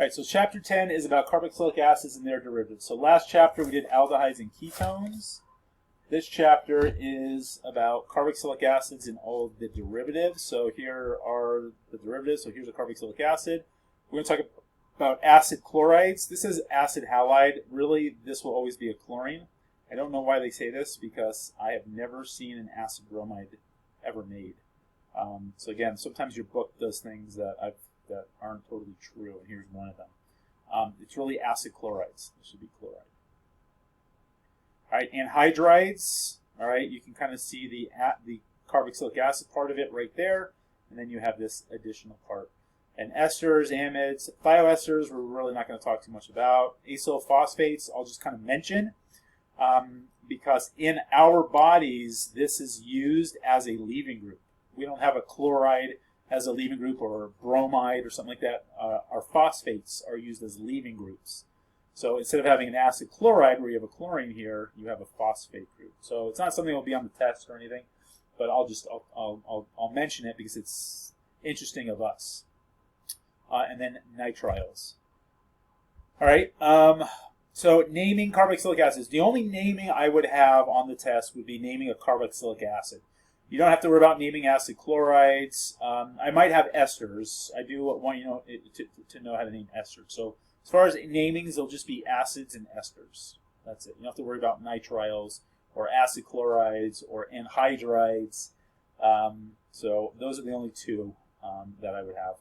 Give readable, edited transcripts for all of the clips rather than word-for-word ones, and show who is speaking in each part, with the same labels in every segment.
Speaker 1: All right, so chapter 10 is about carboxylic acids and their derivatives. So last chapter we did aldehydes and ketones. This chapter is about carboxylic acids and all of the derivatives. So here are the derivatives. So here's a carboxylic acid. We're going to talk about acid chlorides. This is acid halide. Really, this will always be a chlorine. I don't know why they say this because I have never seen an acid bromide ever made. So again, sometimes your book does things that aren't totally true, and here's one of them. It's really acid chlorides. This should be chloride. All right, anhydrides. All right, you can kind of see the carboxylic acid part of it right there, and then you have this additional part. And esters, amides, thioesters, we're really not going to talk too much about. Acyl phosphates, I'll just kind of mention, because in our bodies, this is used as a leaving group. We don't have a chloride as a leaving group or a bromide or something like that. Our phosphates are used as leaving groups. So instead of having an acid chloride where you have a chlorine here, you have a phosphate group. So it's not something that will be on the test or anything, but I'll mention it because it's interesting of us. And then nitriles. All right. So naming carboxylic acids. The only naming I would have on the test would be naming a carboxylic acid. You don't have to worry about naming acid chlorides. I might have esters. I do want to know how to name esters. So as far as namings, they'll just be acids and esters. That's it. You don't have to worry about nitriles or acid chlorides or anhydrides. So those are the only two that I would have.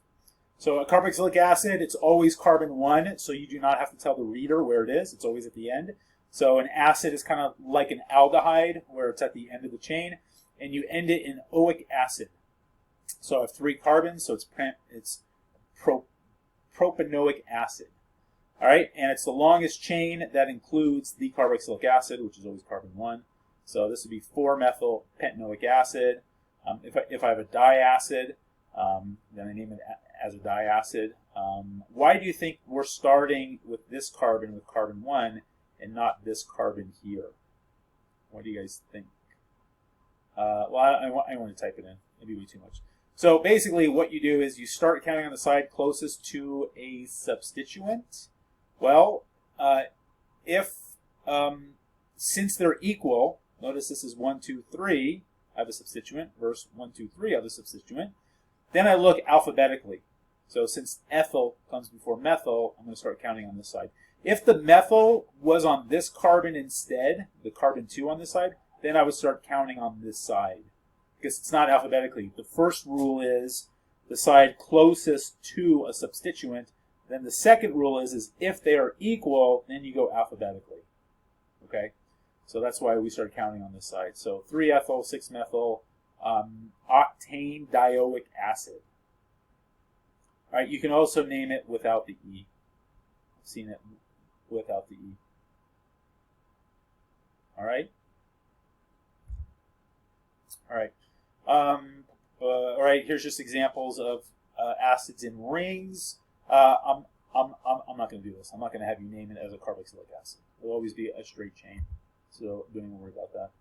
Speaker 1: So a carboxylic acid, it's always carbon 1, so you do not have to tell the reader where it is. It's always at the end. So an acid is kind of like an aldehyde, where it's at the end of the chain, and you end it in oic acid. So I have 3 carbons, so it's propanoic acid. All right, and it's the longest chain that includes the carboxylic acid, which is always carbon 1. So this would be 4-methyl pentanoic acid. If I have a diacid, then I name it as a diacid. Why do you think we're starting with this carbon with carbon 1 and not this carbon here? What do you guys think? Well, I want to type it in. Maybe way too much. So basically what you do is you start counting on the side closest to a substituent. Well, since they're equal, notice this is 1, 2, 3, I have a substituent, versus 1, 2, 3, I have a substituent. Then I look alphabetically. So since ethyl comes before methyl, I'm going to start counting on this side. If the methyl was on this carbon instead, the carbon 2 on this side, then I would start counting on this side. Because it's not alphabetically. The first rule is the side closest to a substituent. Then the second rule is if they are equal, then you go alphabetically. Okay? So that's why we start counting on this side. So 3-ethyl, 6-methyl, octane dioic acid. All right, you can also name it without the E. I've seen it without the E. All right? All right. All right, here's just examples of acids in rings. I'm not going to do this. I'm not going to have you name it as a carboxylic acid. It'll always be a straight chain. So don't even worry about that.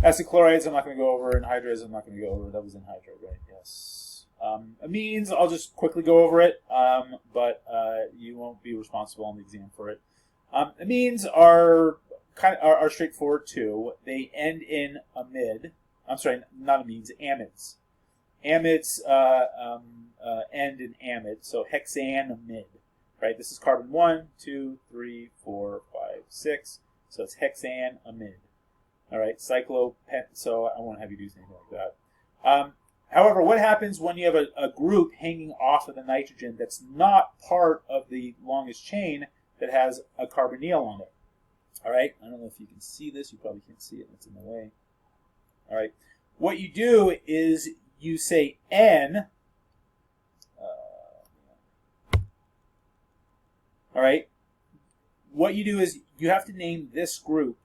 Speaker 1: Acid chlorides, I'm not going to go over. Anhydrides, I'm not going to go over. That was anhydride, right? Yes. Amines, I'll just quickly go over it, but you won't be responsible on the exam for it. Amines are are straightforward too. They end in amide. I'm sorry, not amines, amides. Amides end in amide, so hexanamide. Right? This is carbon 1, 2, 3, 4, 5, 6. So it's hexanamide. All right, cyclopent. So I won't have you do anything like that. However, what happens when you have a group hanging off of the nitrogen that's not part of the longest chain that has a carbonyl on it? All right, I don't know if you can see this. You probably can't see it. It's in the way. All right, what you do is you say N. All right, what you do is you have to name this group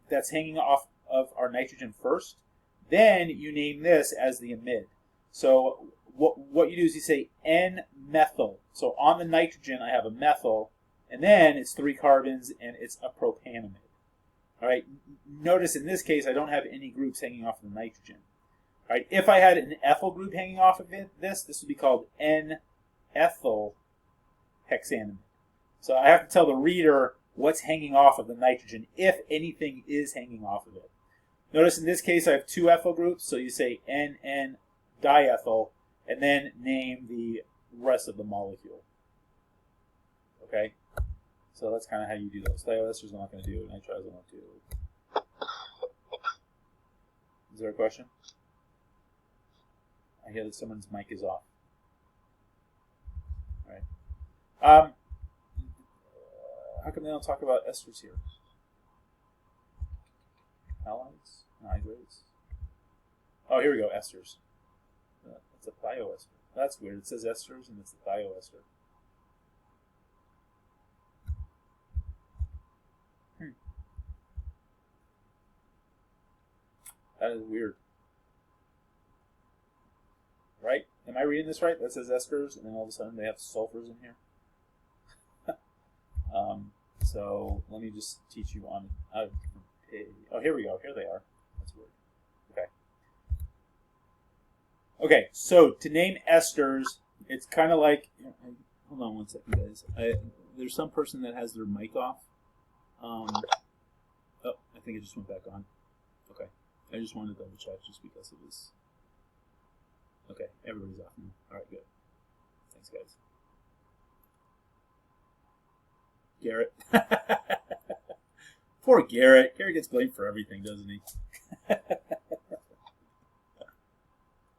Speaker 1: that's hanging off of our nitrogen first. Then you name this as the amide. So what you do is you say N-methyl. So on the nitrogen, I have a methyl, and then it's 3 carbons, and it's a propanamide. All right. Notice in this case, I don't have any groups hanging off of the nitrogen. All right. If I had an ethyl group hanging off of this would be called N-ethyl hexanamide. So I have to tell the reader what's hanging off of the nitrogen, if anything is hanging off of it. Notice in this case I have two ethyl groups, so you say NN diethyl, and then name the rest of the molecule. Okay? So that's kind of how you do those. Thioesters I'm not going to do, nitrides I won't do. Is there a question? I hear that someone's mic is off. All right. How come they don't talk about esters here? Halides? Anhydrides? Oh, here we go, esters. That's a thioester. That's weird. It says esters and it's a thioester. That is weird. Right? Am I reading this right? That says esters, and then all of a sudden they have sulfurs in here. So let me just teach you on. Oh, here we go. Here they are. That's weird. Okay. Okay. So to name esters, it's kind of like. Hold on one second, guys. There's some person that has their mic off. Oh, I think it just went back on. Okay. I just wanted to double check just because it was. Okay, everybody's off now. All right, good. Thanks, guys. Garrett. Poor Garrett. Garrett gets blamed for everything, doesn't he?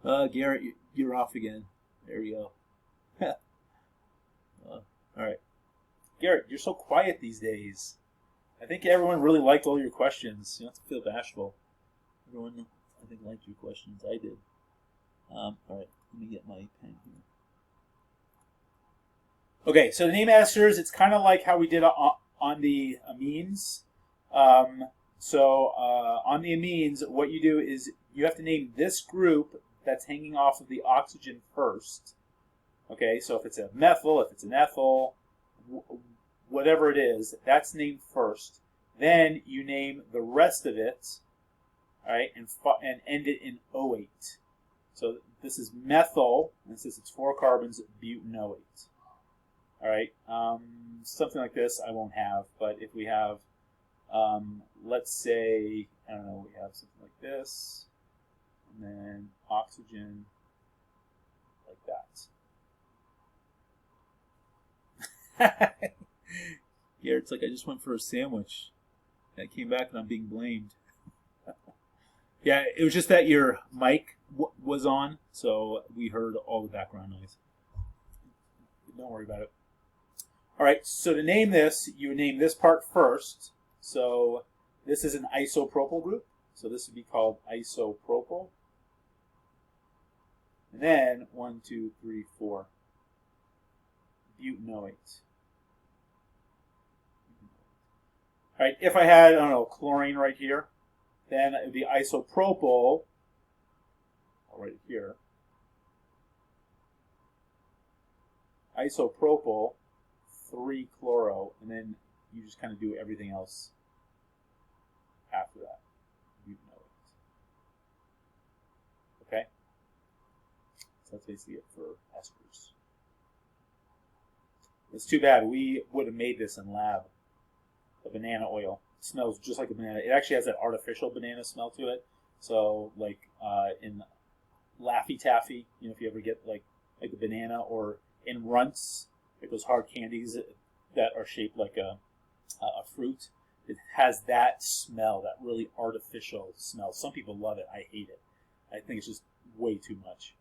Speaker 1: Garrett, you're off again. There we go. All right. Garrett, you're so quiet these days. I think everyone really liked all your questions. You don't have to feel bashful. Everyone, I think, liked your questions. I did. All right, let me get my pen here. Okay, so the name esters, it's kind of like how we did on the amines. On the amines, what you do is you have to name this group that's hanging off of the oxygen first. Okay, so if it's a methyl, if it's an ethyl, whatever it is, that's named first. Then you name the rest of it, all right, and end it in O8. So this is methyl, and since it's 4 carbons, butanoate. All right, something like this I won't have, but if we have, let's say, I don't know, we have something like this, and then oxygen like that. Yeah, it's like I just went for a sandwich. I came back and I'm being blamed. Yeah, it was just that your mic was on, so we heard all the background noise. Don't worry about it. All right, so to name this, you name this part first. So this is an isopropyl group. So this would be called isopropyl. And then 1, 2, 3, 4. Butanoate. All right, if I had, I don't know, chlorine right here, then it would be isopropyl. I'll write it here. Isopropyl 3-chloro, and then you just kind of do everything else after that. Okay? So that's basically it for esters. It's too bad. We would have made this in lab. The banana oil. It smells just like a banana. It actually has that artificial banana smell to it. So, like in Laffy Taffy, you know, if you ever get like the banana, or in Runts, like those hard candies that are shaped like a fruit, it has that smell, that really artificial smell. Some people love it. I hate it. I think it's just way too much.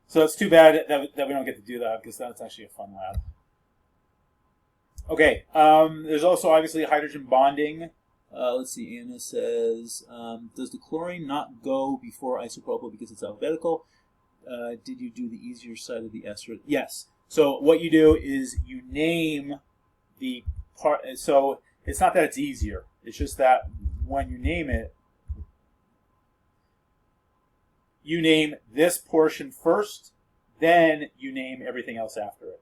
Speaker 1: So it's too bad that we don't get to do that, because that's actually a fun lab. Okay, there's also obviously hydrogen bonding. Let's see, Anna says, does the chlorine not go before isopropyl because it's alphabetical? Did you do the easier side of the ester? Yes. So what you do is you name the part. So it's not that it's easier. It's just that when you name it, you name this portion first, then you name everything else after it.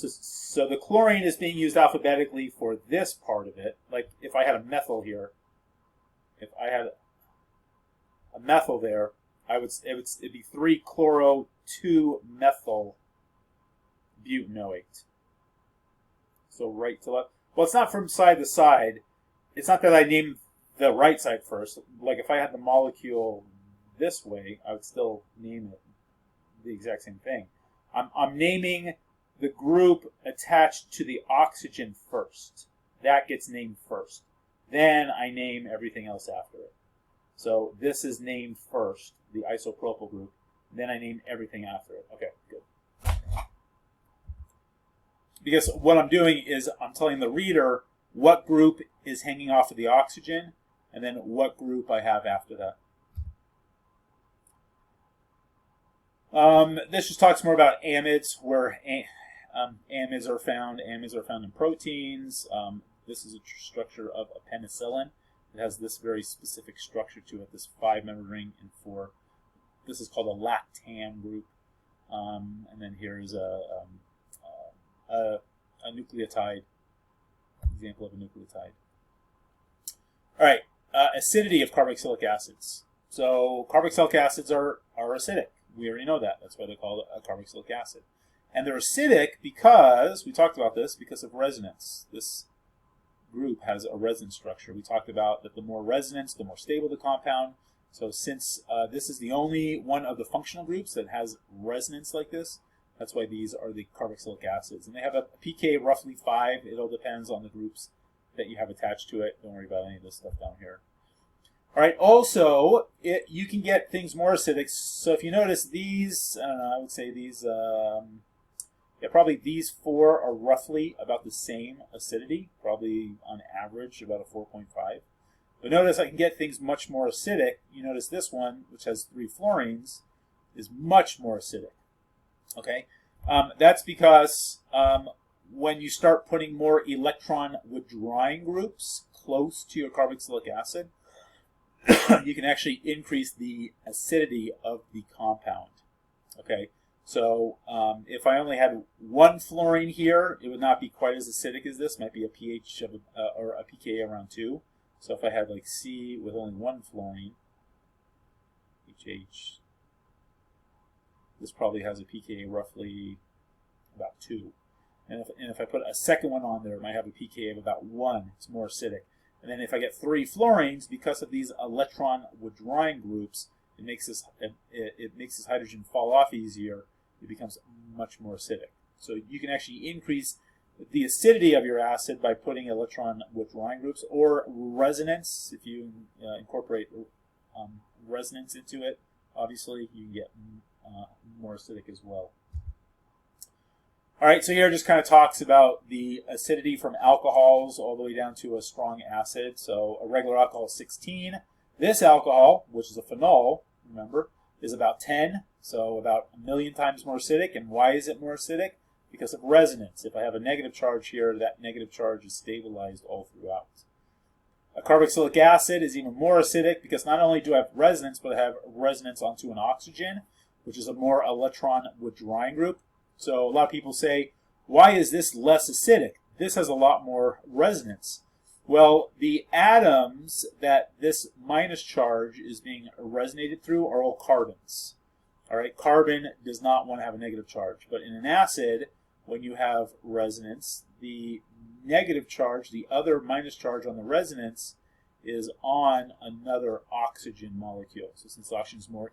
Speaker 1: So the chlorine is being used alphabetically for this part of it. Like if I had a methyl here, if I had a methyl there, it'd be 3-chloro 2-methyl butanoate. So right to left. Well, it's not from side to side. It's not that I named the right side first. Like if I had the molecule this way, I would still name it the exact same thing. I'm naming the group attached to the oxygen first. That gets named first. Then I name everything else after it. So this is named first, the isopropyl group. Then I name everything after it. Okay, good. Because what I'm doing is I'm telling the reader what group is hanging off of the oxygen, and then what group I have after that. This just talks more about amides, where amides are found. Amides are found in proteins. This is a structure of a penicillin. It has this very specific structure to it, this 5-member ring and 4. This is called a lactam group. And then here is a nucleotide, example of a nucleotide. All right, acidity of carboxylic acids. So carboxylic acids are acidic. We already know that. That's why they're called a carboxylic acid. And they're acidic because, we talked about this, because of resonance. This group has a resonance structure. We talked about that the more resonance, the more stable the compound. So since this is the only one of the functional groups that has resonance like this, that's why these are the carboxylic acids. And they have a pK roughly 5. It all depends on the groups that you have attached to it. Don't worry about any of this stuff down here. All right, also, you can get things more acidic. So if you notice these, I would say these, probably these 4 are roughly about the same acidity, probably on average about a 4.5. But notice I can get things much more acidic. You notice this one, which has 3 fluorines, is much more acidic. Okay, that's because when you start putting more electron withdrawing groups close to your carboxylic acid, you can actually increase the acidity of the compound. Okay, so if I only had 1 fluorine here, it would not be quite as acidic as this. It might be a pH of or a pKa around 2. So if I had like C with only 1 fluorine, HH, this probably has a pKa roughly about 2. And if I put a second one on there, it might have a pKa of about 1. It's more acidic. And then if I get 3 fluorines, because of these electron withdrawing groups, it makes this hydrogen fall off easier. It becomes much more acidic. So you can actually increase the acidity of your acid by putting electron withdrawing groups or resonance. If you incorporate resonance into it, obviously you can get more acidic as well. All right, so here it just kind of talks about the acidity from alcohols all the way down to a strong acid. So a regular alcohol is 16. This alcohol, which is a phenol, remember, is about 10, so about 1,000,000 times more acidic. And why is it more acidic? Because of resonance. If I have a negative charge here, that negative charge is stabilized all throughout. A carboxylic acid is even more acidic because not only do I have resonance, but I have resonance onto an oxygen, which is a more electron withdrawing group. So a lot of people say, why is this less acidic? This has a lot more resonance. Well, the atoms that this minus charge is being resonated through are all carbons. All right, carbon does not want to have a negative charge. But in an acid, when you have resonance, the negative charge, the other minus charge on the resonance, is on another oxygen molecule. So since the oxygen is more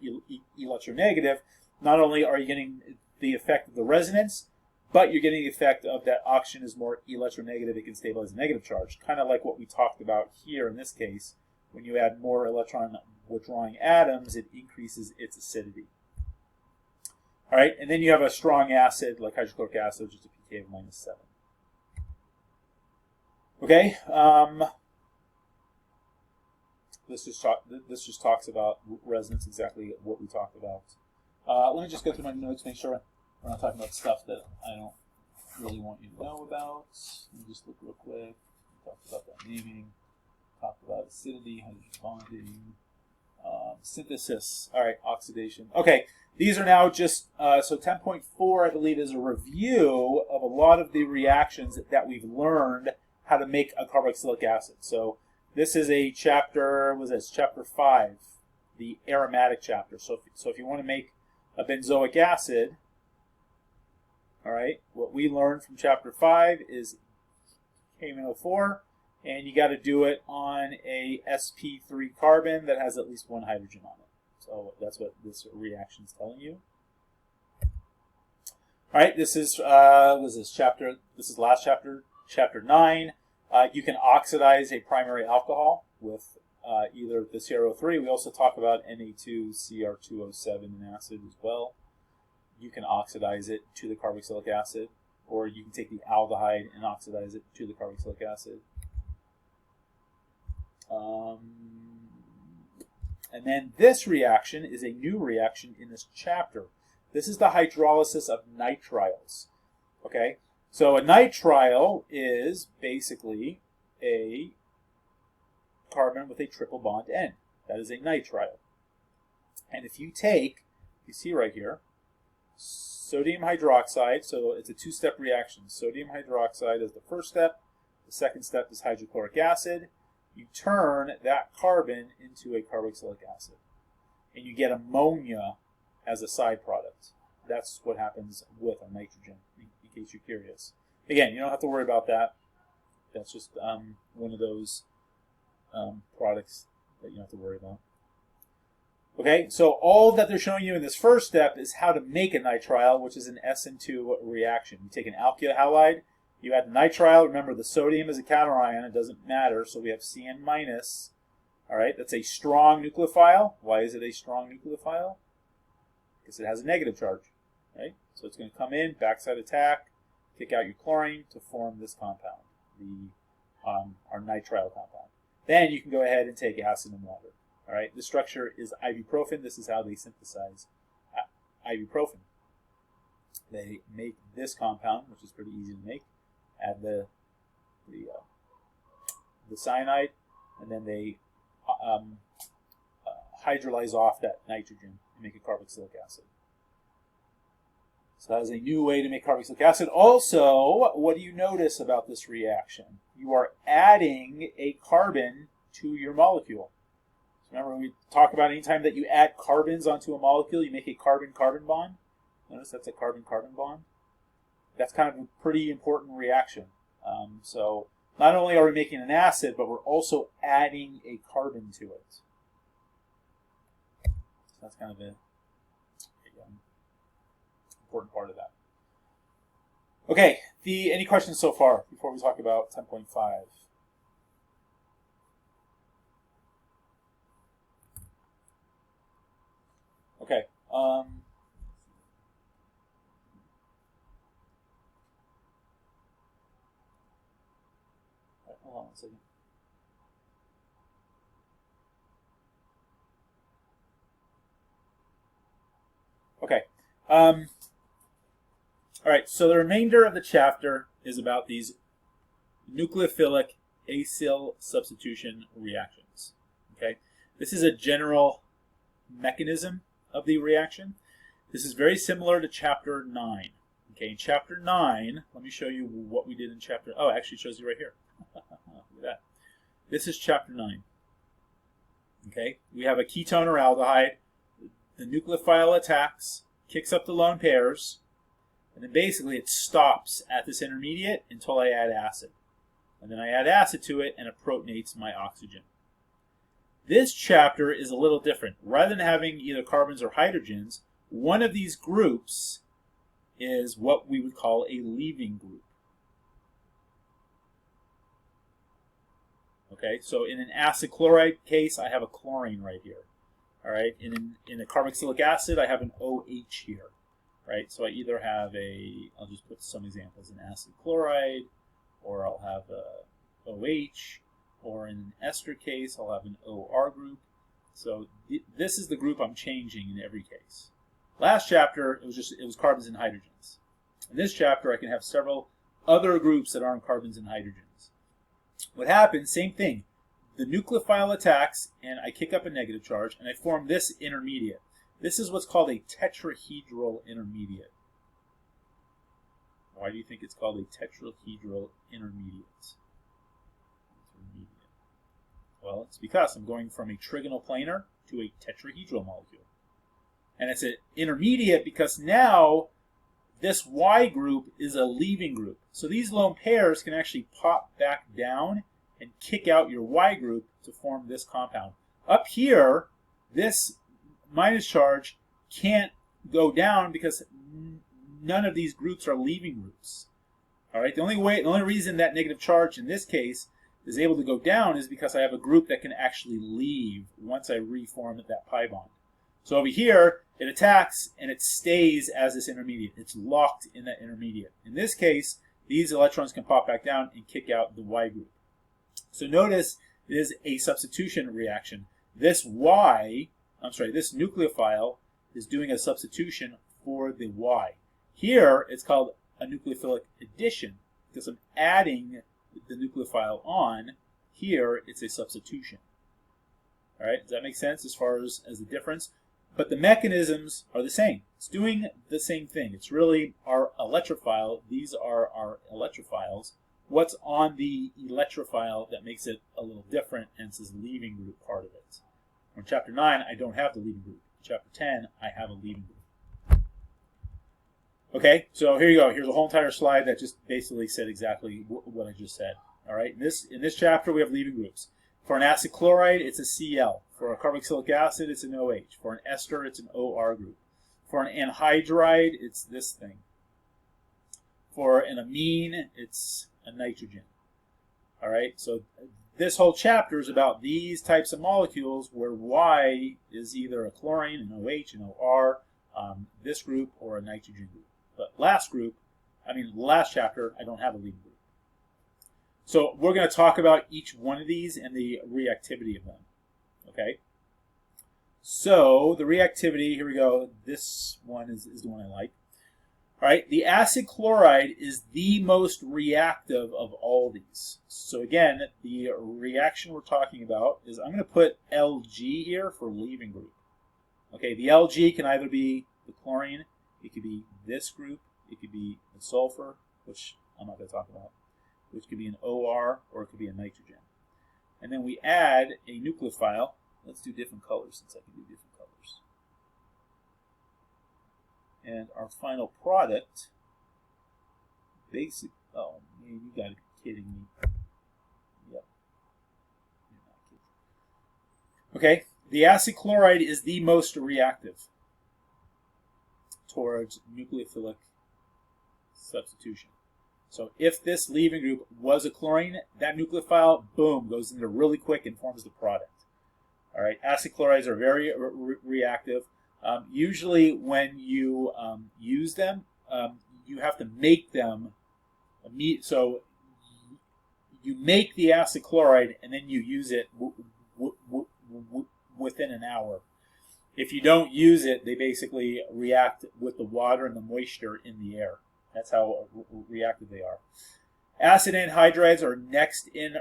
Speaker 1: electronegative, not only are you getting the effect of the resonance, but you're getting the effect of that oxygen is more electronegative. It can stabilize a negative charge, kind of like what we talked about here in this case. When you add more electron withdrawing atoms, it increases its acidity. All right, and then you have a strong acid like hydrochloric acid, which is a pK of -7. Okay, this just talks about resonance, exactly what we talked about. Let me just go through my notes, make sure we're not talking about stuff that I don't really want you to know about. Let me just look real quick. We talked about that naming, talked about acidity, hydrogen bonding, synthesis. All right, oxidation. Okay, these are now just, so 10.4, I believe, is a review of a lot of the reactions that we've learned how to make a carboxylic acid. So this is a chapter, what is this? Chapter 5, the aromatic chapter. So if you want to make a benzoic acid, All right, what we learned from chapter 5 is che205, and you got to do it on a sp3 carbon that has at least one hydrogen on it. So that's what this reaction is telling you. All right, this is chapter. This is last chapter, chapter 9. You can oxidize a primary alcohol with either the CrO3. We also talk about Na2Cr2O7 in acid as well. You can oxidize it to the carboxylic acid, or you can take the aldehyde and oxidize it to the carboxylic acid. And then this reaction is a new reaction in this chapter. This is the hydrolysis of nitriles. Okay, so a nitrile is basically a carbon with a triple bond end. That is a nitrile. And if you take, you see right here, sodium hydroxide, so it's a two-step reaction. Sodium hydroxide is the first step. The second step is hydrochloric acid. You turn that carbon into a carboxylic acid. And you get ammonia as a side product. That's what happens with our nitrogen, in case you're curious. Again, you don't have to worry about that. That's just one of those products that you don't have to worry about. Okay, so all that they're showing you in this first step is how to make a nitrile, which is an SN2 reaction. You take an alkyl halide, you add the nitrile. Remember, the sodium is a counterion. It doesn't matter, so we have Cn minus. All right, that's a strong nucleophile. Why is it a strong nucleophile? Because it has a negative charge. Right? So it's going to come in, backside attack, kick out your chlorine to form this compound, our nitrile compound. Then you can go ahead and take acid and water. All right, the structure is ibuprofen. This is how they synthesize ibuprofen. They make this compound, which is pretty easy to make. Add the cyanide, and then they hydrolyze off that nitrogen and make a carboxylic acid. So that is a new way to make carboxylic acid. Also, what do you notice about this reaction? You are adding a carbon to your molecule. Remember, we talk about anytime that you add carbons onto a molecule, you make a carbon-carbon bond. Notice that's a carbon-carbon bond. That's kind of a pretty important reaction. So not only are we making an acid, but we're also adding a carbon to it. So that's kind of an important part of that. Okay, any questions so far before we talk about 10.5? Okay. Hold on a second. Okay. All right. So the remainder of the chapter is about these nucleophilic acyl substitution reactions. Okay. This is a general mechanism of the reaction. This is very similar to chapter 9. Okay, in chapter 9, let me show you what we did in chapter... Oh, it actually shows you right here. Look at that. This is chapter 9. Okay, we have a ketone or aldehyde. The nucleophile attacks, kicks up the lone pairs, and then basically it stops at this intermediate until I add acid. And then I add acid to it, and it protonates my oxygen. This chapter is a little different. Rather than having either carbons or hydrogens, one of these groups is what we would call a leaving group. Okay, so in an acid chloride case, I have a chlorine right here. All right, in a carboxylic acid, I have an OH here. Right, so I either have I'll just put some examples, an acid chloride, or I'll have a OH. Or in an ester case, I'll have an OR group. So this is the group I'm changing in every case. Last chapter, it was carbons and hydrogens. In this chapter, I can have several other groups that aren't carbons and hydrogens. What happens, same thing. The nucleophile attacks, and I kick up a negative charge, and I form this intermediate. This is what's called a tetrahedral intermediate. Why do you think it's called a tetrahedral intermediate? Well, it's because I'm going from a trigonal planar to a tetrahedral molecule. And it's an intermediate because now This Y group is a leaving group. So these lone pairs can actually pop back down and kick out your Y group to form this compound. Up here, this minus charge can't go down because none of these groups are leaving groups. All right. The only reason that negative charge in this case is able to go down is because I have a group that can actually leave once I reform that pi bond. So over here, it attacks and it stays as this intermediate. It's locked in that intermediate. In this case, these electrons can pop back down and kick out the Y group. So notice it is a substitution reaction. This nucleophile is doing a substitution for the Y. Here, it's called a nucleophilic addition because I'm adding the nucleophile on. Here, it's a substitution. All right, does that make sense as far as the difference? But the mechanisms are the same. It's doing the same thing. It's really our electrophile. These are our electrophiles. What's on the electrophile that makes it a little different, and it's this leaving group part of it. In Chapter 9, I don't have the leaving group. In Chapter 10, I have a leaving group. Okay, so here you go. Here's a whole entire slide that just basically said exactly what I just said. All right, in this chapter, we have leaving groups. For an acid chloride, it's a Cl. For a carboxylic acid, it's an OH. For an ester, it's an OR group. For an anhydride, it's this thing. For an amine, it's a nitrogen. All right, so this whole chapter is about these types of molecules where Y is either a chlorine, an OH, an OR, this group, or a nitrogen group. But last chapter, I don't have a leaving group. So we're going to talk about each one of these and the reactivity of them. Okay? So the reactivity, here we go. This one is the one I like. All right, the acid chloride is the most reactive of all these. So again, the reaction we're talking about is I'm going to put Lg here for leaving group. Okay, the Lg can either be the chlorine, it could be this group, it could be the sulfur, which I'm not going to talk about, which could be an OR, or it could be a nitrogen. And then we add a nucleophile. Let's do different colors since I can do different colors. And our final product, oh man, you gotta be kidding me. Yep. You're not kidding. Okay, the acid chloride is the most reactive towards nucleophilic substitution. So if this leaving group was a chlorine, that nucleophile, boom, goes in there really quick and forms the product. All right, acid chlorides are very reactive. Usually when you use them, you have to make them, so you make the acid chloride and then you use it within an hour. If you don't use it, they basically react with the water and the moisture in the air. That's how reactive they are. Acid anhydrides are next in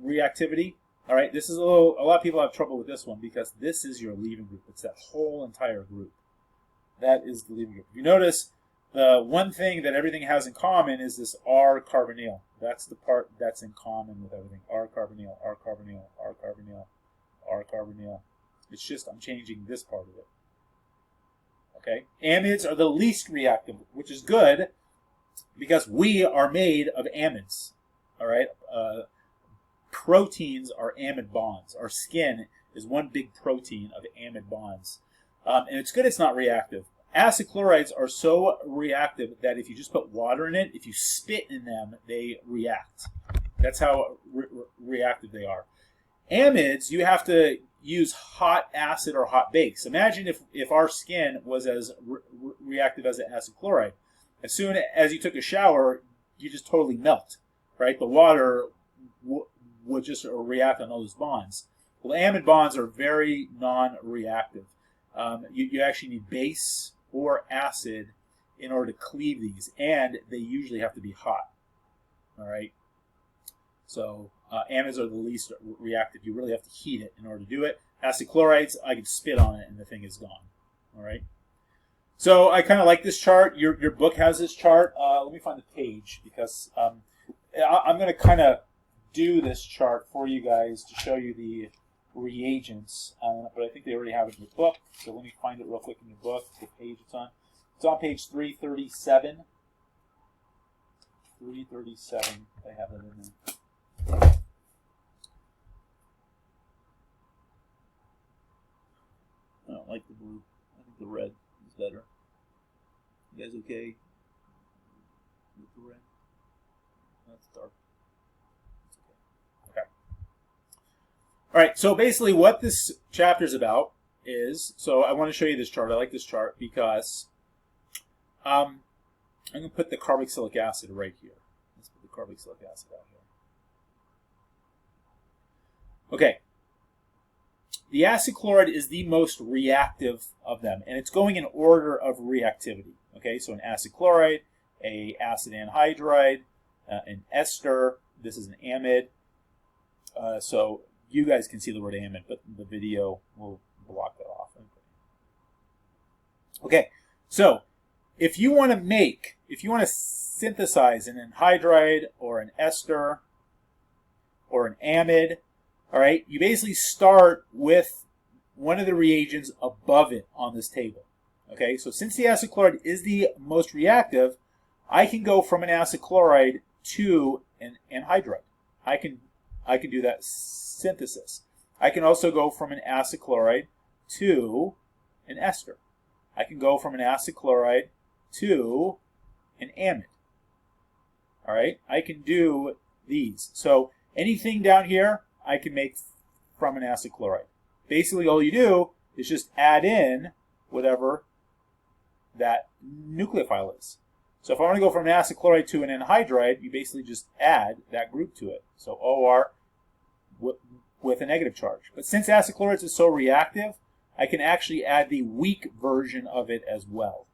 Speaker 1: reactivity. All right, this is a lot of people have trouble with this one because this is your leaving group. It's that whole entire group. That is the leaving group. You notice the one thing that everything has in common is this R-carbonyl. That's the part that's in common with everything. R-carbonyl, R-carbonyl, R-carbonyl, R-carbonyl. It's just I'm changing this part of it. Okay, amides are the least reactive, which is good because we are made of amides. All right, proteins are amide bonds. Our skin is one big protein of amide bonds, and it's good it's not reactive. Acid chlorides are so reactive that if you just put water in it, if you spit in them, they react. That's how reactive they are. Amides, you have to use hot acid or hot base. Imagine if our skin was as reactive as the acid chloride. As soon as you took a shower, you just totally melt, right? The water would just react on all those bonds. Well, amide bonds are very non-reactive. You actually need base or acid in order to cleave these, and they usually have to be hot, all right? So amides are the least reactive. You really have to heat it in order to do it. Acid chlorides, I can spit on it and the thing is gone. All right. So I kind of like this chart. Your book has this chart. Let me find the page because I'm going to kind of do this chart for you guys to show you the reagents. But I think they already have it in your book. So let me find it real quick in your book, the page it's on. It's on page 337. 337, I have it in there. I don't like the blue. I think the red is better. You guys okay with the red? That's dark. It's okay. Okay. All right, so basically what this chapter is about is, so I want to show you this chart. I like this chart because I'm going to put the carboxylic acid right here. Let's put the carboxylic acid out here. Okay. The acid chloride is the most reactive of them, and it's going in order of reactivity. Okay, so an acid chloride, a acid anhydride, an ester. This is an amide. So you guys can see the word amide, but the video will block that off. Okay, so if you want to synthesize an anhydride or an ester or an amide, all right, you basically start with one of the reagents above it on this table. Okay, so since the acid chloride is the most reactive, I can go from an acid chloride to an anhydride. I can do that synthesis. I can also go from an acid chloride to an ester. I can go from an acid chloride to an amide. All right, I can do these. So anything down here, I can make from an acid chloride. Basically, all you do is just add in whatever that nucleophile is. So if I want to go from an acid chloride to an anhydride, you basically just add that group to it. So OR with a negative charge. But since acid chlorides is so reactive, I can actually add the weak version of it as well.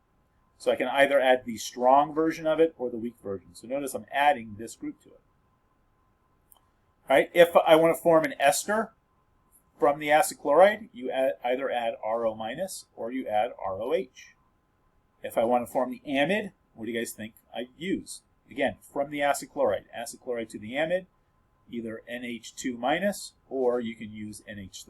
Speaker 1: So I can either add the strong version of it or the weak version. So notice I'm adding this group to it. All right, if I want to form an ester from the acid chloride, you either add RO minus or you add ROH. If I want to form the amide, what do you guys think I use? Again, from the acid chloride to the amide, either NH2 minus or you can use NH3.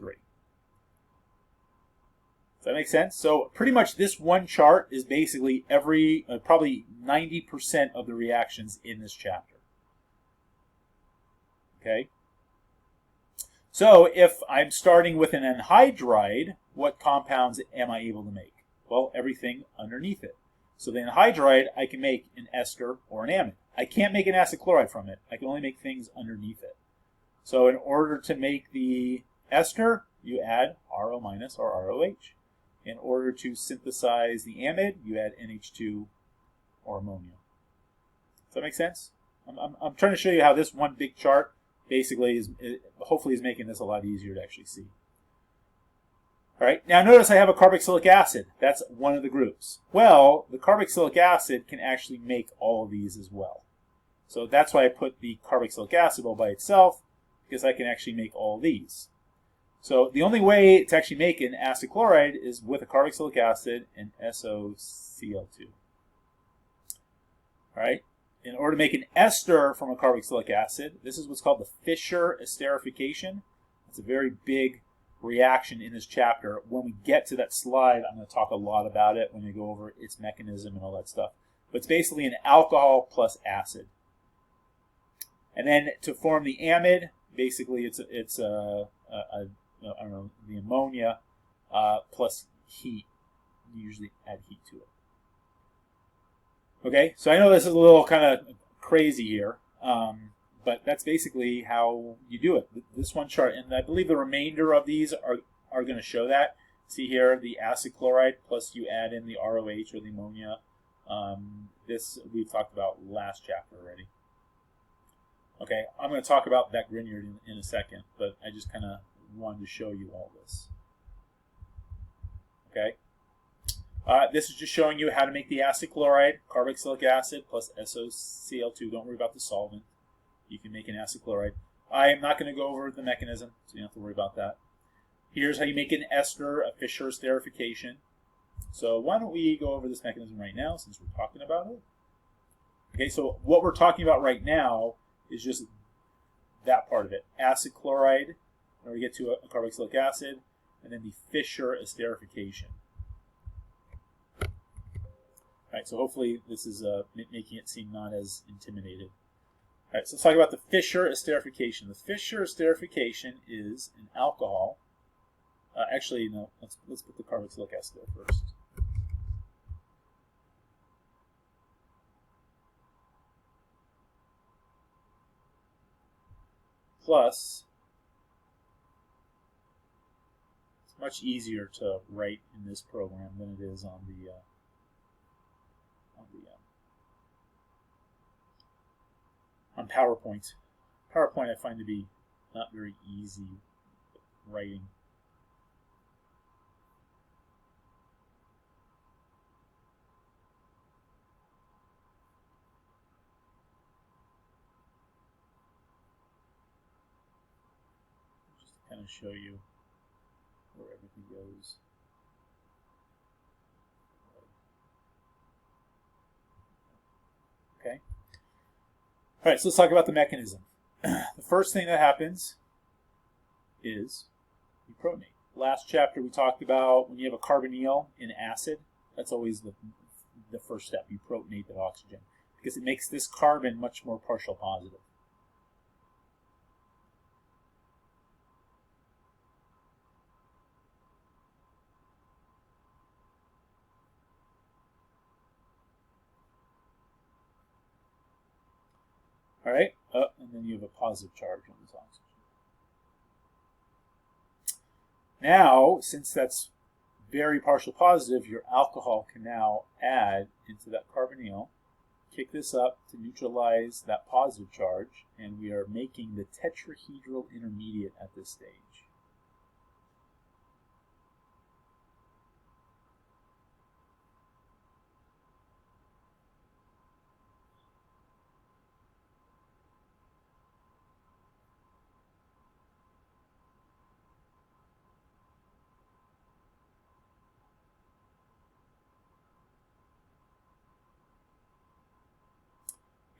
Speaker 1: Does that make sense? So pretty much this one chart is basically probably 90% of the reactions in this chapter. Okay. So if I'm starting with an anhydride, what compounds am I able to make? Well, everything underneath it. So the anhydride, I can make an ester or an amide. I can't make an acid chloride from it. I can only make things underneath it. So in order to make the ester, you add RO minus or ROH. In order to synthesize the amide, you add NH2 or ammonia. Does that make sense? I'm trying to show you how this one big chart basically hopefully is making this a lot easier to actually see. All right, now notice I have a carboxylic acid. That's one of the groups. Well, the carboxylic acid can actually make all of these as well. So that's why I put the carboxylic acid all by itself, because I can actually make all these. So the only way to actually make an acid chloride is with a carboxylic acid and SOCl2. All right. In order to make an ester from a carboxylic acid, this is what's called the Fischer esterification. It's a very big reaction in this chapter. When we get to that slide, I'm going to talk a lot about it when we go over its mechanism and all that stuff. But it's basically an alcohol plus acid. And then to form the amide, basically it's I don't know, the ammonia plus heat. You usually add heat to it. Okay, so I know this is a little kind of crazy here, but that's basically how you do it. This one chart, and I believe the remainder of these are going to show that. See here, the acid chloride plus you add in the ROH or the ammonia. This we've talked about last chapter already. Okay, I'm going to talk about that Grignard in a second, but I just kind of wanted to show you all this. Okay. This is just showing you how to make the acid chloride, carboxylic acid plus SOCl2. Don't worry about the solvent. You can make an acid chloride. I am not going to go over the mechanism, so you don't have to worry about that. Here's how you make an ester, a Fischer esterification. So why don't we go over this mechanism right now since we're talking about it. Okay, so what we're talking about right now is just that part of it. Acid chloride, in order to get to a carboxylic acid, and then the Fischer esterification. Right, so hopefully this is making it seem not as intimidated. All right, so let's talk about the Fischer esterification. The Fischer esterification is an alcohol. Actually, no, let's put the carboxylic acid there first. Plus, it's much easier to write in this program than it is on PowerPoint. PowerPoint I find to be not very easy writing. Just to kind of show you where everything goes. Okay. All right, so let's talk about the mechanism. The first thing that happens is you protonate. Last chapter we talked about when you have a carbonyl in acid, that's always the first step. You protonate that oxygen because it makes this carbon much more partial positive. All right, and then you have a positive charge on this oxygen. Now, since that's very partial positive, your alcohol can now add into that carbonyl, kick this up to neutralize that positive charge, and we are making the tetrahedral intermediate at this stage.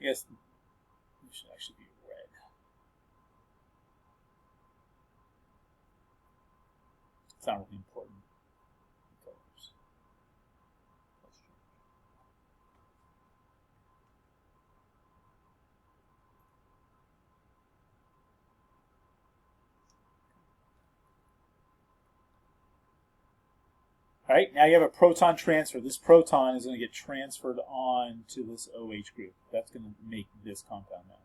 Speaker 1: Yes, it should actually be red. It's not really important. Colors. All right, now you have a proton transfer. This proton is going to get transferred on to this OH group. That's going to make this compound now.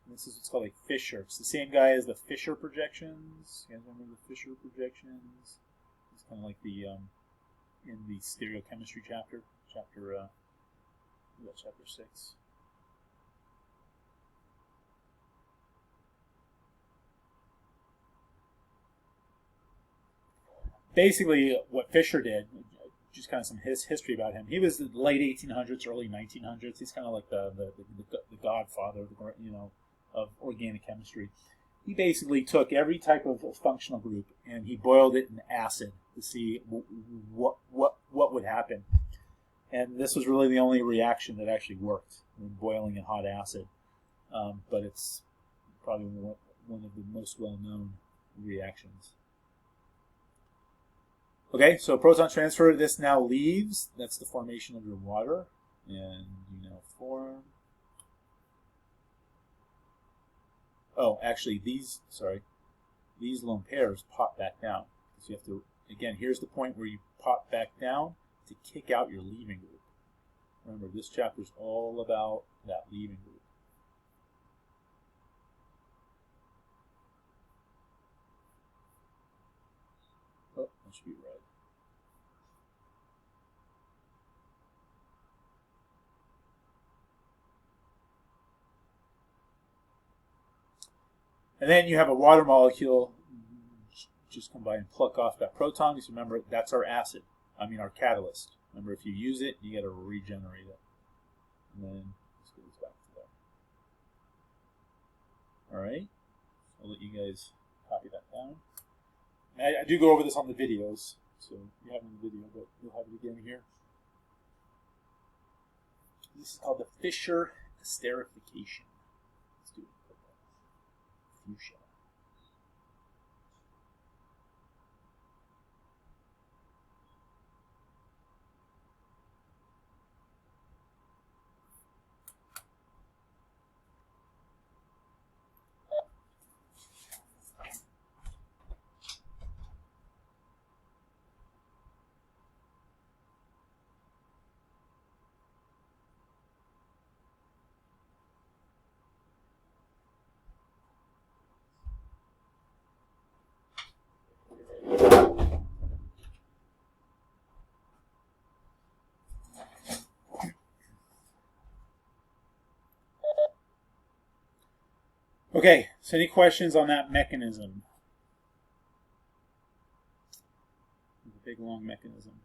Speaker 1: And this is what's called a Fischer. It's the same guy as the Fischer projections. You guys remember the Fischer projections? It's kind of like the in the stereochemistry chapter, chapter 6. Basically, what Fischer did, just kind of some history about him. He was the late 1800s, early 1900s. He's kind of like the godfather, of organic chemistry. He basically took every type of functional group and he boiled it in acid to see what would happen. And this was really the only reaction that actually worked in boiling in hot acid. But it's probably one of the most well-known reactions. Okay, so proton transfer, this now leaves. That's the formation of your water. And you now form. Oh, actually, these lone pairs pop back down. So you have to, again, here's the point where you pop back down to kick out your leaving group. Remember, this chapter is all about that leaving group. Oh, that should be red. And then you have a water molecule. Just come by and pluck off that proton. Just remember, that's our acid. Our catalyst. Remember, if you use it, you got to regenerate it. And then let's get this back to that. All right. I'll let you guys copy that down. And I do go over this on the videos, so you have it in the video, but you'll have it again here. This is called the Fischer esterification. Let's do it. Fuchsia. Okay, so any questions on that mechanism? The big long mechanism.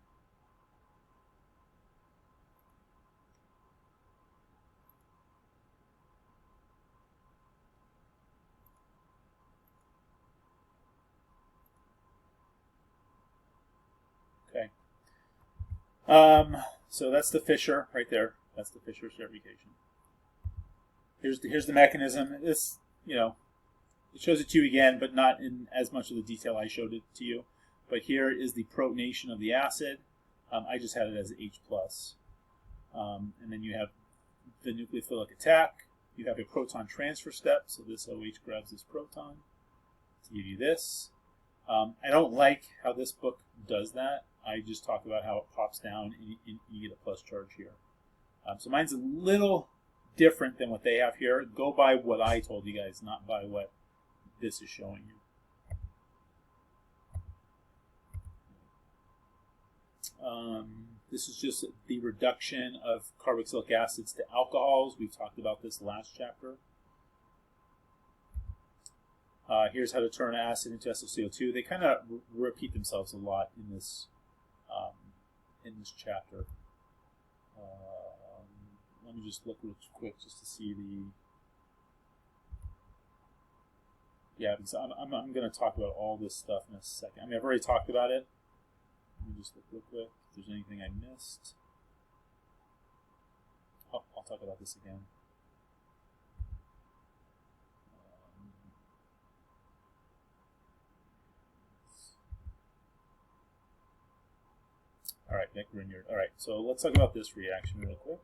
Speaker 1: Okay. So that's the Fischer right there. That's the Fischer esterification. Here's the mechanism. This, it shows it to you again, but not in as much of the detail I showed it to you. But here is the protonation of the acid. I just had it as H+. And then you have the nucleophilic attack. You have a proton transfer step, so this OH grabs this proton to give you this. I don't like how this book does that. I just talk about how it pops down and you get a plus charge here. So mine's a little different than what they have here. Go by what I told you guys, not by what this is showing you. This is just the reduction of carboxylic acids to alcohols. We've talked about this last chapter. Here's how to turn acid into SOCO2. They kind of repeat themselves a lot in this chapter. Let me just look real quick just to see the. Yeah, I'm going to talk about all this stuff in a second. I mean, I've already talked about it. Let me just look real quick if there's anything I missed. Oh, I'll talk about this again. All right, Nick Grignard. All right, so let's talk about this reaction real quick.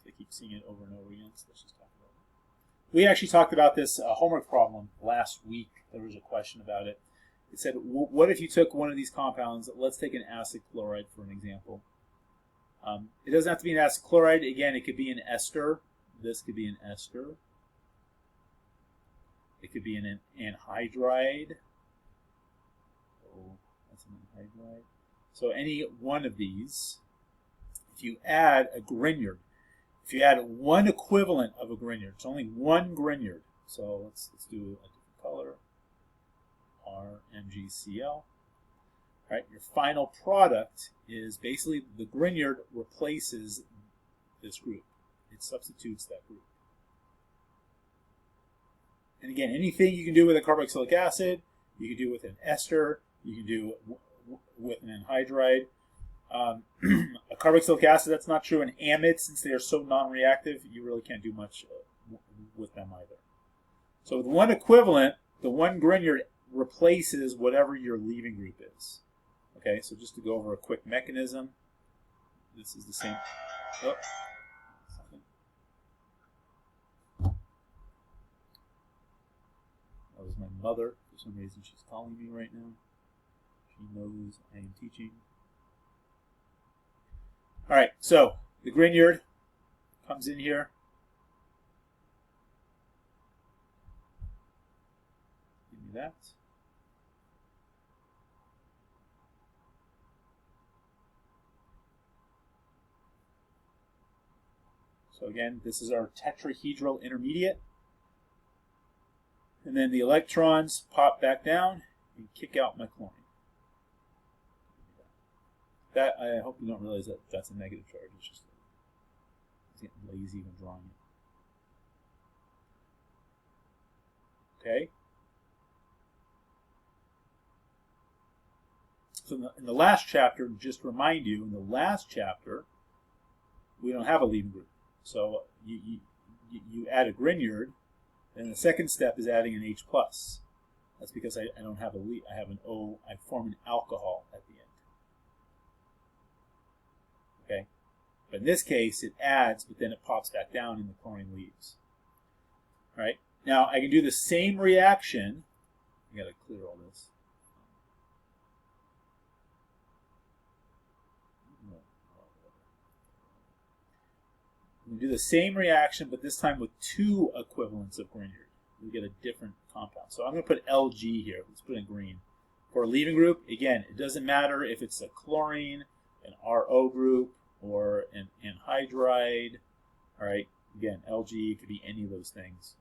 Speaker 1: I keep seeing it over and over again, so let's just talk about it. We actually talked about this homework problem last week. There was a question about it. It said, what if you took one of these compounds? Let's take an acid chloride for an example. It doesn't have to be an acid chloride. Again, it could be an ester. This could be an ester. It could be an anhydride. Oh, that's an anhydride. So any one of these, if you add a Grignard, if you add one equivalent of a Grignard, it's only one Grignard. So let's do a different color. RMgCl. All right, your final product is basically the Grignard replaces this group. It substitutes that group. And again, anything you can do with a carboxylic acid, you can do with an ester, you can do with an anhydride. A carboxylic acid, that's not true. An amide, since they are so non-reactive, you really can't do much with them either. So with one equivalent, the one Grignard replaces whatever your leaving group is. Okay, so just to go over a quick mechanism, this is the same. Oh, that was my mother. For some reason, she's calling me right now. She knows I am teaching. All right, so the Grignard comes in here. Give me that. So again, this is our tetrahedral intermediate. And then the electrons pop back down and kick out my chlorine. That, I hope you don't realize that that's a negative charge. It's just getting lazy when drawing it. Okay. So in the last chapter, just to remind you, in the last chapter, we don't have a leaving group. So you add a Grignard, and the second step is adding an H+. That's because I don't have a lead. I have an O. I form an alcohol at the end. Okay, but in this case, it adds, but then it pops back down, and the chlorine leaves. All right. Now I can do the same reaction. I got to clear all this. We do the same reaction, but this time with two equivalents of Grignard. We get a different compound. So I'm going to put Lg here. Let's put in green. For a leaving group, again, it doesn't matter if it's a chlorine, an RO group, or an anhydride. All right, Again, Lg could be any of those things.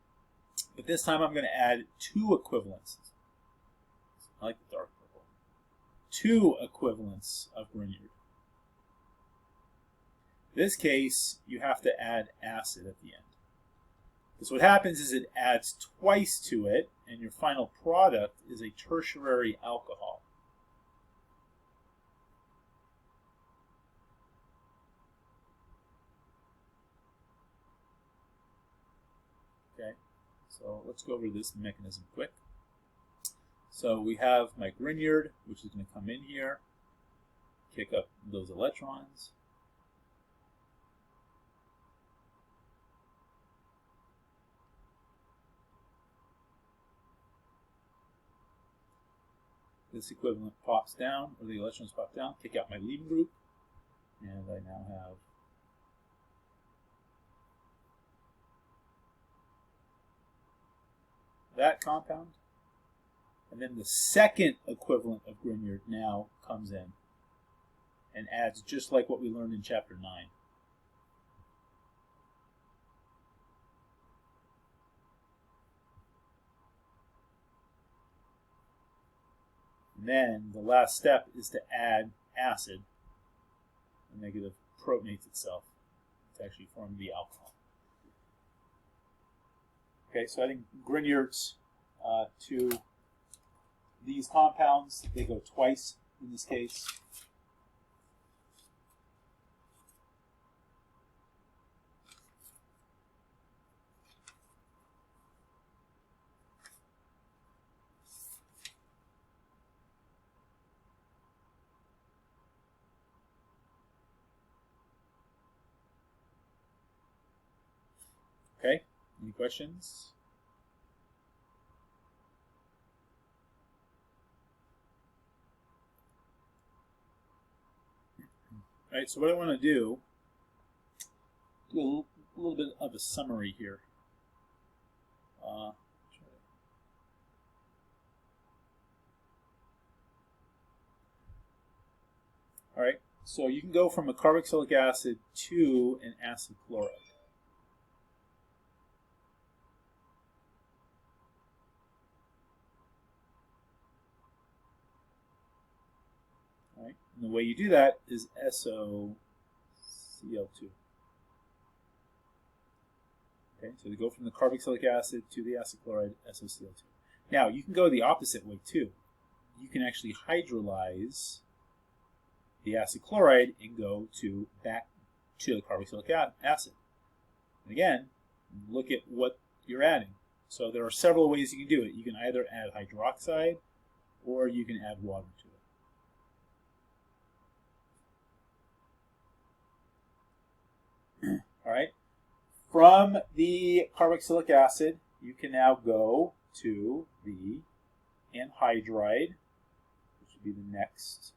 Speaker 1: But this time I'm going to add 2 equivalents. I like the dark purple. 2 equivalents of Grignard. In this case, you have to add acid at the end. Because what happens is it adds twice to it, and your final product is a tertiary alcohol. Okay, so let's go over this mechanism quick. So we have my Grignard, which is going to come in here, kick up those electrons. This equivalent pops down, or the electrons pop down, kick out my leaving group, and I now have that compound. And then the second equivalent of Grignard now comes in and adds just like what we learned in Chapter 9. And then the last step is to add acid. The negative protonates itself to actually form the alcohol. Okay, so adding Grignards to these compounds, they go twice in this case. Okay, any questions? All right, so what I want to do a little bit of a summary here. All right, so you can go from a carboxylic acid to an acid chloride. And the way you do that is SOCl2. Okay, so we go from the carboxylic acid to the acid chloride, SOCl2. Now, you can go the opposite way too. You can actually hydrolyze the acid chloride and go back to the carboxylic acid. And again, look at what you're adding. So there are several ways you can do it. You can either add hydroxide or you can add water to it. All right. From the carboxylic acid, you can now go to the anhydride, which would be the next.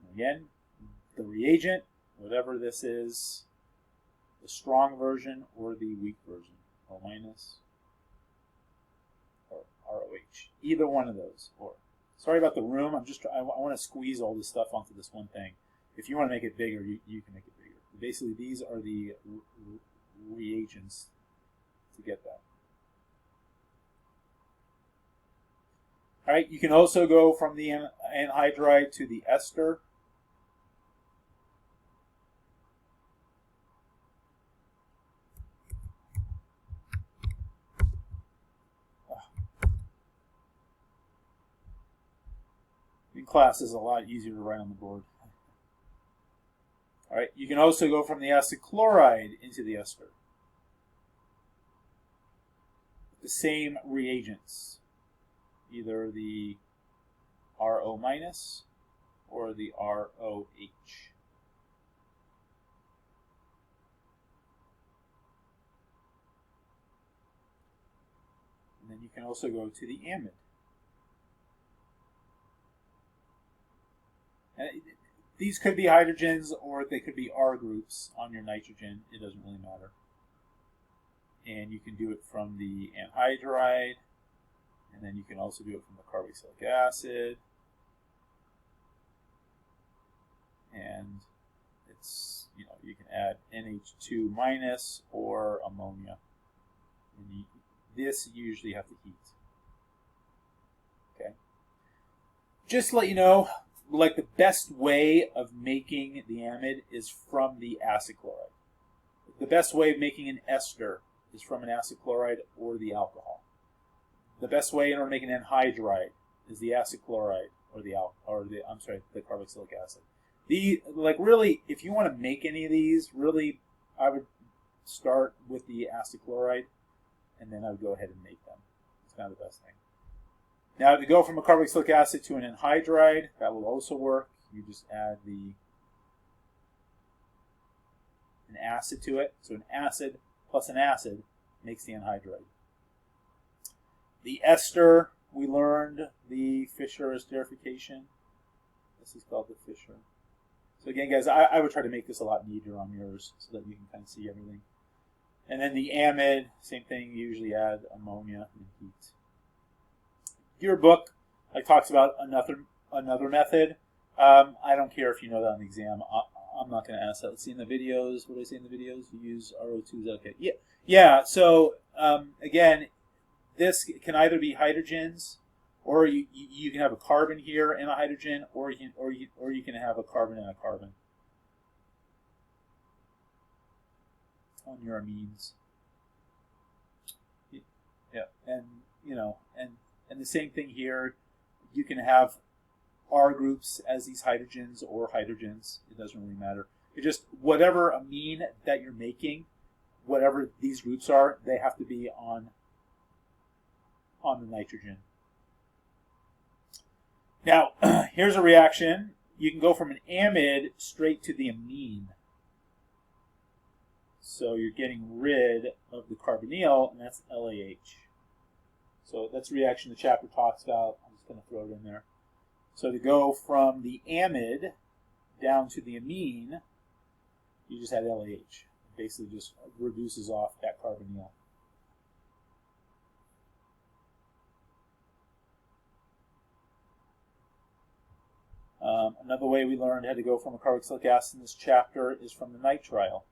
Speaker 1: And again, the reagent, whatever this is, the strong version or the weak version, O- or ROH, either one of those. Or sorry about the room. I want to squeeze all this stuff onto this one thing. If you want to make it bigger, you can make it bigger. Basically, these are the reagents to get that. All right, you can also go from the anhydride to the ester. In class, is a lot easier to write on the board. All right, you can also go from the acid chloride into the ester. The same reagents, either the RO- or the ROH. And then you can also go to the amide. And these could be hydrogens or they could be R groups on your nitrogen. It doesn't really matter. And you can do it from the anhydride, and then you can also do it from the carboxylic acid. and it's, you can add NH2 minus or ammonia. And this you usually have to heat. Okay. Just to let you know, like the best way of making the amide is from the acid chloride. The best way of making an ester is from an acid chloride or the alcohol. The best way in order to make an anhydride is the acid chloride or the carboxylic acid. Really, if you want to make any of these, really, I would start with the acid chloride, and then I would go ahead and make them. It's kind of the best thing. Now, to go from a carboxylic acid to an anhydride, that will also work. You just add an acid to it. So an acid plus an acid makes the anhydride. The ester, we learned the Fischer esterification. This is called the Fischer. So again, guys, I would try to make this a lot neater on yours so that you can kind of see everything. And then the amide, same thing. You usually add ammonia and heat. Your book talks about another method. I don't care if you know that on the exam. I'm not going to ask that. Let's see in the videos. What did I say in the videos? You use RO2. Is that okay? Yeah. So again, this can either be hydrogens, or you can have a carbon here and a hydrogen, or you can have a carbon and a carbon on your amines. Yeah, and and the same thing here. You can have R groups as these hydrogens or hydrogens. It doesn't really matter. It just whatever amine that you're making, whatever these groups are, they have to be on the nitrogen. Now, here's a reaction. You can go from an amide straight to the amine. So you're getting rid of the carbonyl, and that's LAH. So that's a reaction the chapter talks about. I'm just going to throw it in there. So to go from the amide down to the amine, you just add LAH. It basically just reduces off that carbonyl. Another way we learned how to go from a carboxylic acid in this chapter is from the nitrile.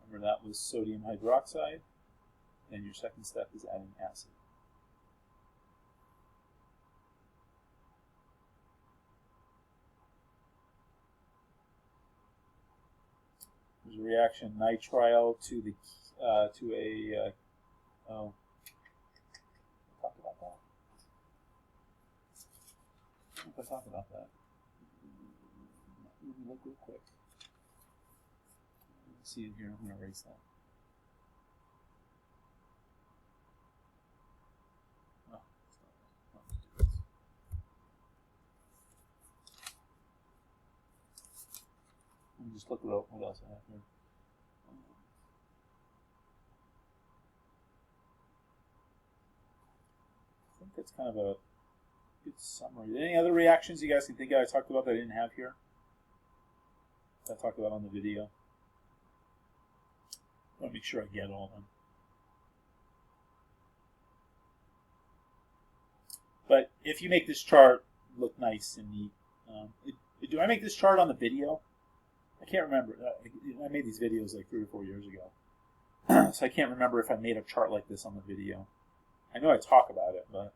Speaker 1: Remember that was sodium hydroxide. Then your second step is adding acid. There's a reaction nitrile to the oh, talk about that. If I talk about that, let me look real quick. Let's see it here. I'm going to erase that. Oh, let me just look at what else I have here. I think that's kind of a good summary. Any other reactions you guys can think of I talked about that I didn't have here? That I talked about on the video. I want to make sure I get all of them. But if you make this chart look nice and neat, do I make this chart on the video? I can't remember. I made these videos like 3 or 4 years ago. So I can't remember if I made a chart like this on the video. I know I talk about it, but...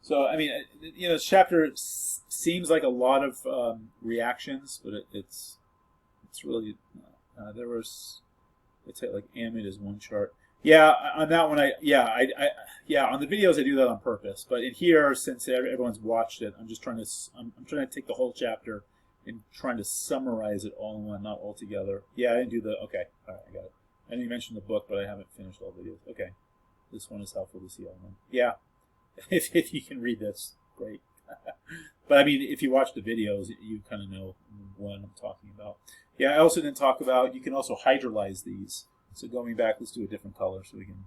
Speaker 1: So, I mean, this chapter seems like a lot of reactions, but it's really, there was, let's say, like amide is one chart. Yeah, on that one, on the videos I do that on purpose. But in here, since everyone's watched it, I'm trying to take the whole chapter and trying to summarize it all in one, not all together. Yeah, I didn't do okay, all right, I got it. I didn't mention the book, but I haven't finished all the videos. Okay, this one is helpful to see all of them. Yeah. If you can read this, great. But I mean, if you watch the videos, you kind of know what I'm talking about. Yeah, I also didn't talk about, you can also hydrolyze these. So going back, let's do a different color so we can,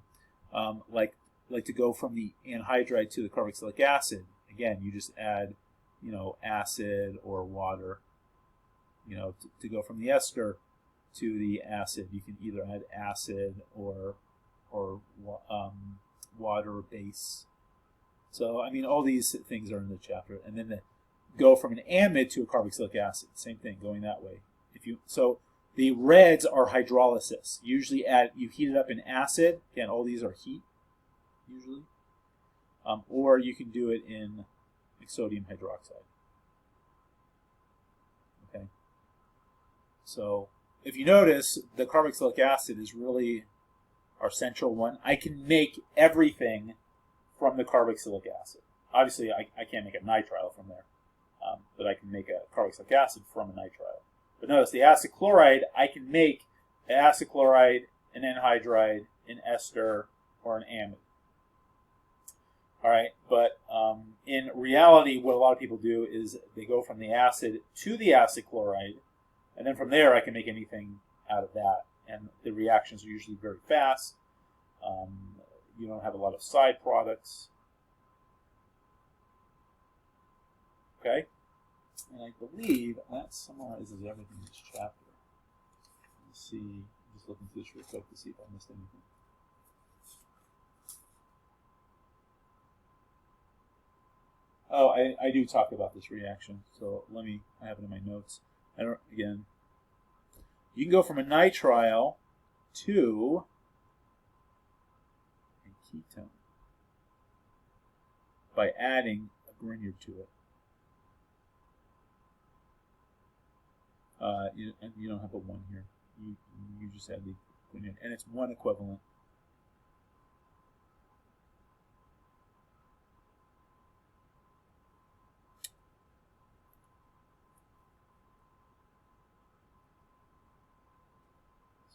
Speaker 1: like to go from the anhydride to the carboxylic acid. Again, you just add, acid or water. you know, to go from the ester to the acid, you can either add acid or water or base. So, I mean, all these things are in the chapter. And then go from an amide to a carboxylic acid, same thing, going that way. So the reds are hydrolysis. Usually you heat it up in acid. Again, all these are heat, usually. Or you can do it in like sodium hydroxide. Okay. So if you notice, the carboxylic acid is really our central one. I can make everything from the carboxylic acid. Obviously, I can't make a nitrile from there, but I can make a carboxylic acid from a nitrile. But notice the acid chloride, I can make an acid chloride, an anhydride, an ester, or an amide. All right, but in reality, what a lot of people do is they go from the acid to the acid chloride, and then from there I can make anything out of that. And the reactions are usually very fast. You don't have a lot of side products. Okay? And I believe that summarizes everything in this chapter. Let's see. I'm just looking through this real quick to see if I missed anything. Oh, I do talk about this reaction, so I have it in my notes. Again, you can go from a nitrile to a ketone by adding a Grignard to it. You don't have a 1 here. You just add the Grignard, and it's 1 equivalent.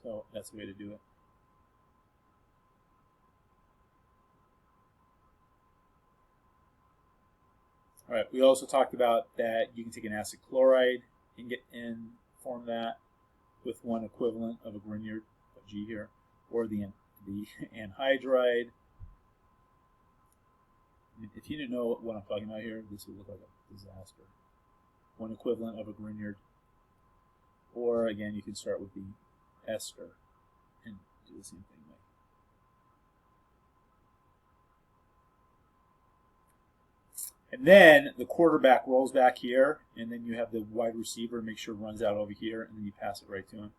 Speaker 1: So that's the way to do it. All right, we also talked about that you can take an acid chloride and form that with 1 equivalent of a Grignard, a G here, or the anhydride. If you didn't know what I'm talking about here, this would look like a disaster. 1 equivalent of a Grignard. Or again, you can start with the ester and do the same thing. And then the quarterback rolls back here, and then you have the wide receiver, make sure it runs out over here, and then you pass it right to him.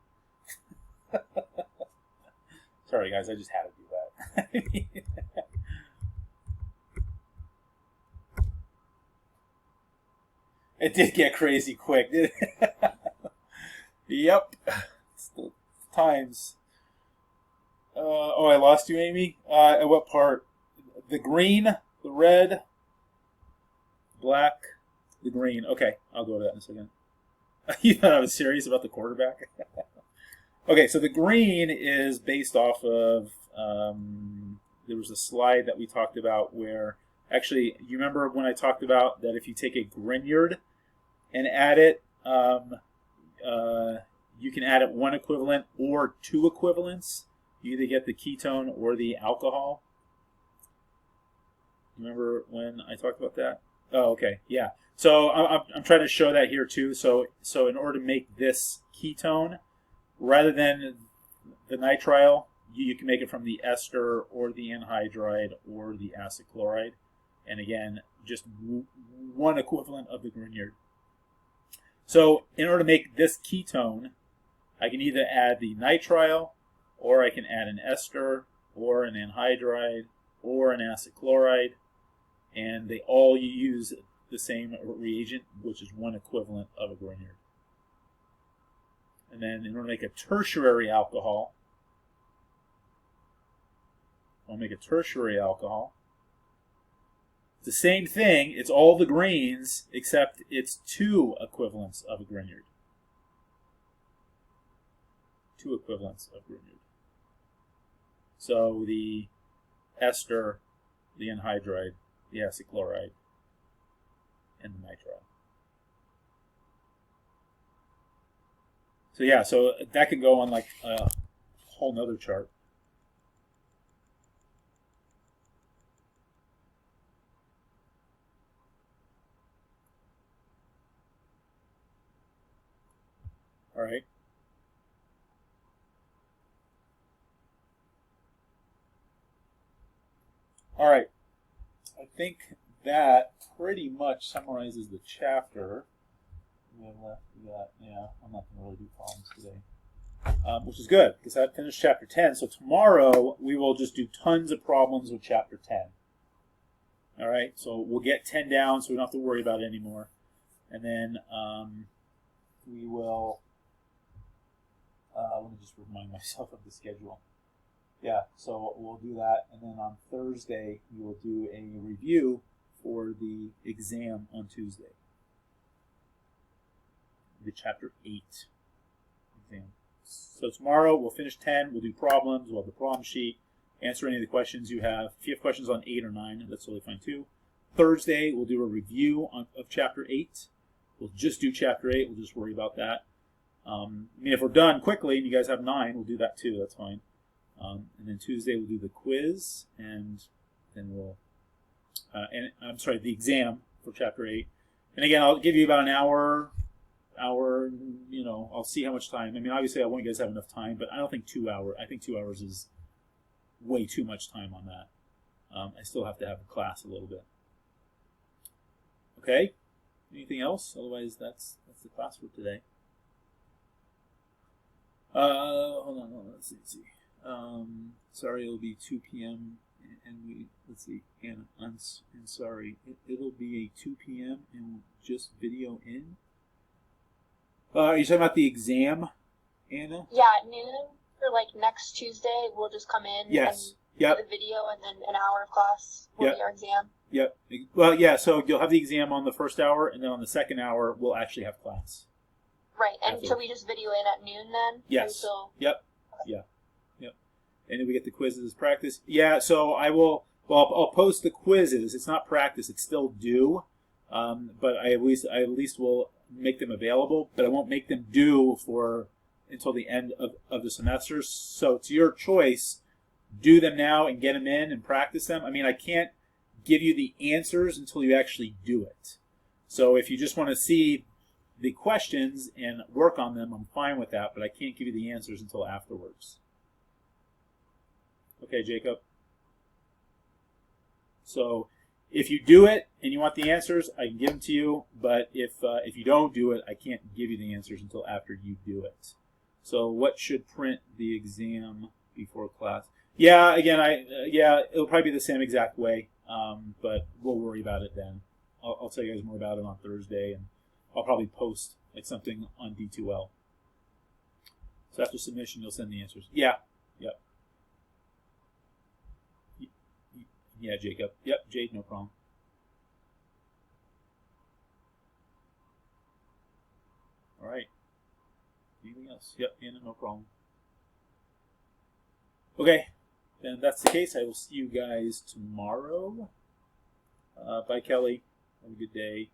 Speaker 1: Sorry guys, I just had to do that. It did get crazy quick, didn't it? Yep. It's the times. Oh, I lost you, Amy? At what part? The green, the red, black, the green. Okay, I'll go to that in a second. You thought I was serious about the quarterback? Okay, so the green is based off of, there was a slide that we talked about where, actually, you remember when I talked about that if you take a Grignard and add it, you can add it 1 equivalent or 2 equivalents. You either get the ketone or the alcohol. Remember when I talked about that? Oh, okay, yeah. So I'm trying to show that here too. So in order to make this ketone, rather than the nitrile, you can make it from the ester or the anhydride or the acid chloride. And again, just 1 equivalent of the Grignard. So in order to make this ketone, I can either add the nitrile, or I can add an ester, or an anhydride, or an acid chloride, and they all use the same reagent, which is 1 equivalent of a Grignard. And then in order to make a tertiary alcohol, I'll make a tertiary alcohol. It's the same thing, it's all the greens, except it's 2 equivalents of a Grignard. 2 equivalents of Grignard. So the ester, the anhydride, the acid chloride, and the nitrile. So yeah, so that could go on like a whole nother chart. All right. All right. I think that pretty much summarizes the chapter. We have left. We got, yeah, I'm not going to really do problems today, which is good because I finished chapter 10. So tomorrow we will just do tons of problems with chapter 10. All right. So we'll get 10 down, so we don't have to worry about it anymore. And then we will. Let me just remind myself of the schedule. Yeah, so we'll do that, and then on Thursday we will do a review for the exam on Tuesday. The chapter 8 exam. So tomorrow we'll finish 10, we'll do problems, we'll have the problem sheet, answer any of the questions you have. If you have questions on 8 or 9, that's totally fine too. Thursday we'll do a review of chapter 8. We'll just do chapter 8, we'll just worry about that. I mean, if we're done quickly and you guys have 9, we'll do that too, that's fine. And then Tuesday we'll do the quiz, and then we'll, the exam for chapter 8. And again, I'll give you about an hour, you know, I'll see how much time. I mean, obviously I want you guys to have enough time, but I don't think 2 hours. I think 2 hours is way too much time on that. I still have to have a class a little bit. Okay? Anything else? Otherwise, that's the class for today. Hold on, let's see. Sorry, it'll be 2 p.m. and let's see, Anna, I'm sorry. It'll be a 2 p.m. and just video in. Are you talking about the exam, Anna?
Speaker 2: Yeah, at noon for like next Tuesday, we'll just come in and do the video, and then an hour of class will be our exam.
Speaker 1: Yep. Well, yeah, so you'll have the exam on the first hour, and then on the second hour, we'll actually have class.
Speaker 2: Right, and so we just video in at noon then?
Speaker 1: Yes. Yep. And then we get the quizzes as practice. Yeah, so I'll post the quizzes. It's not practice, it's still due. But I at least will make them available, but I won't make them due until the end of the semester. So it's your choice. Do them now and get them in and practice them. I mean, I can't give you the answers until you actually do it. So if you just want to see the questions and work on them, I'm fine with that, but I can't give you the answers until afterwards. Okay, Jacob? So if you do it and you want the answers, I can give them to you, but if you don't do it, I can't give you the answers until after you do it. So what should print the exam before class? Yeah, again, it'll probably be the same exact way, but we'll worry about it then. I'll tell you guys more about it on Thursday, and I'll probably post like something on D2L. So after submission, you'll send the answers. Yeah. Yep. Yeah, Jacob. Yep, Jade, no problem. All right. Anything else? Yep, Anna, no problem. Okay, then if that's the case, I will see you guys tomorrow. Bye, Kelly. Have a good day.